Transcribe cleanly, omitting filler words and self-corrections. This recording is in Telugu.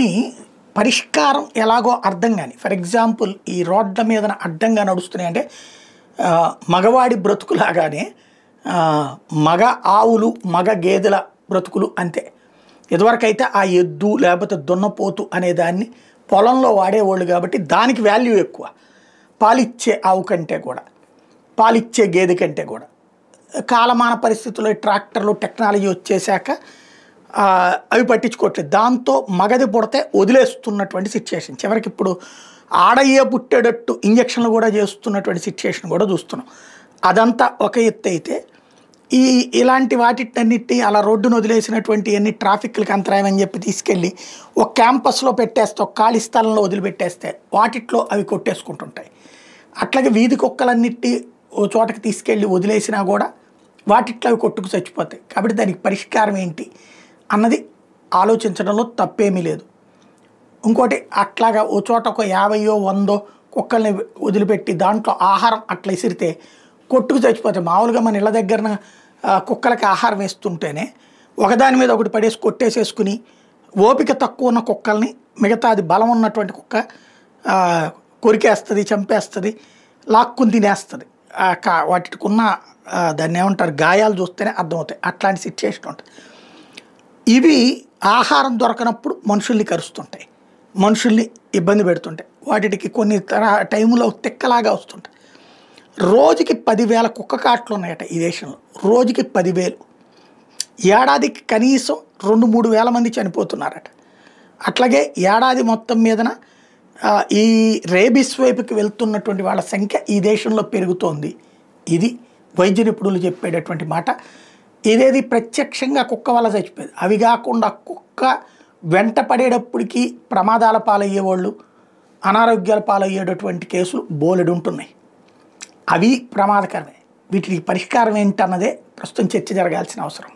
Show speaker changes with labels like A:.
A: కొన్ని పరిష్కారం ఎలాగో అర్థం కాని, ఫర్ ఎగ్జాంపుల్ ఈ రోడ్ల మీద అడ్డంగా నడుస్తున్నాయి అంటే మగవాడి బ్రతుకులాగానే మగ ఆవులు మగ గేదెల బ్రతుకులు అంతే. ఇదివరకైతే ఆ ఎద్దు లేకపోతే దున్నపోతు అనే దాన్ని పొలంలో వాడేవాళ్ళు కాబట్టి దానికి వాల్యూ ఎక్కువ, పాలిచ్చే ఆవు కంటే కూడా, పాలిచ్చే గేదె కంటే కూడా. కాలమాన పరిస్థితుల్లో ట్రాక్టర్లు టెక్నాలజీ వచ్చేసాక అవి పట్టించుకోవట్లేదు. దాంతో మగది పుడితే వదిలేస్తున్నటువంటి సిచ్యుయేషన్, చివరికి ఇప్పుడు ఆడయ్యే పుట్టేటట్టు ఇంజక్షన్లు కూడా చేస్తున్నటువంటి సిచ్యుయేషన్ కూడా చూస్తున్నాం. అదంతా ఒక ఎత్తు అయితే, ఇలాంటి వాటిటన్నిటి అలా రోడ్డును వదిలేసినటువంటి అన్ని ట్రాఫిక్లకు అంతరాయం అని చెప్పి తీసుకెళ్ళి ఒక క్యాంపస్లో పెట్టేస్తే, ఒక ఖాళీ స్థలంలో వదిలిపెట్టేస్తే వాటిట్లో అవి కొట్టేసుకుంటుంటాయి. అట్లాగే వీధి కుక్కలన్నిటి ఓ చోటకి తీసుకెళ్ళి వదిలేసినా కూడా వాటిట్లో అవి కొట్టుకు చచ్చిపోతాయి. కాబట్టి దానికి పరిష్కారం ఏంటి అన్నది ఆలోచించడంలో తప్పేమీ లేదు. ఇంకోటి అట్లాగా ఓ చోట ఒక 50 100 కుక్కల్ని వదిలిపెట్టి దాంట్లో ఆహారం అట్లా ఇసిరితే కొట్టుకు చచ్చిపోతాయి. మామూలుగా మన ఇళ్ళ దగ్గర కుక్కలకి ఆహారం వేస్తుంటేనే ఒకదాని మీద ఒకటి పడేసి కొట్టేసేసుకుని ఓపిక తక్కువ ఉన్న కుక్కల్ని మిగతాది బలం ఉన్నటువంటి కుక్క కొరికేస్తుంది, చంపేస్తుంది, లాక్కుని తినేస్తుంది. వాటికి ఉన్న దాన్ని ఏమంటారు గాయాలు చూస్తేనే అర్థమవుతాయి. అట్లాంటి సిచ్యుయేషన్ ఉంటుంది. ఇవి ఆహారం దొరకనప్పుడు మనుషుల్ని కరుస్తుంటాయి, మనుషుల్ని ఇబ్బంది పెడుతుంటాయి. వాటికి కొన్ని టైంలో తిక్కలాగా వస్తుంటాయి. రోజుకి 10,000 కుక్క కాట్లు ఉన్నాయట ఈ దేశంలో, రోజుకి 10,000. ఏడాదికి కనీసం 2-3 వేల మంది చనిపోతున్నారట. అట్లాగే ఏడాది మొత్తం మీదన ఈ రేబిస్ వైపుకి వెళ్తున్నటువంటి వాళ్ళ సంఖ్య ఈ దేశంలో పెరుగుతోంది. ఇది వైద్య నిపుణులు చెప్పేటటువంటి మాట. ఇదేది ప్రత్యక్షంగా కుక్క వల్ల చచ్చిపోయేది. అవి కాకుండా కుక్క వెంట పడేటప్పటికీ ప్రమాదాల పాలయ్యేవాళ్ళు, అనారోగ్యాల పాలయ్యేటటువంటి కేసులు బోలెడు ఉంటున్నాయి. అవి ప్రమాదకరమే. వీటికి పరిష్కారం ఏంటన్నదే ప్రస్తుతం చర్చ జరగాల్సిన అవసరం.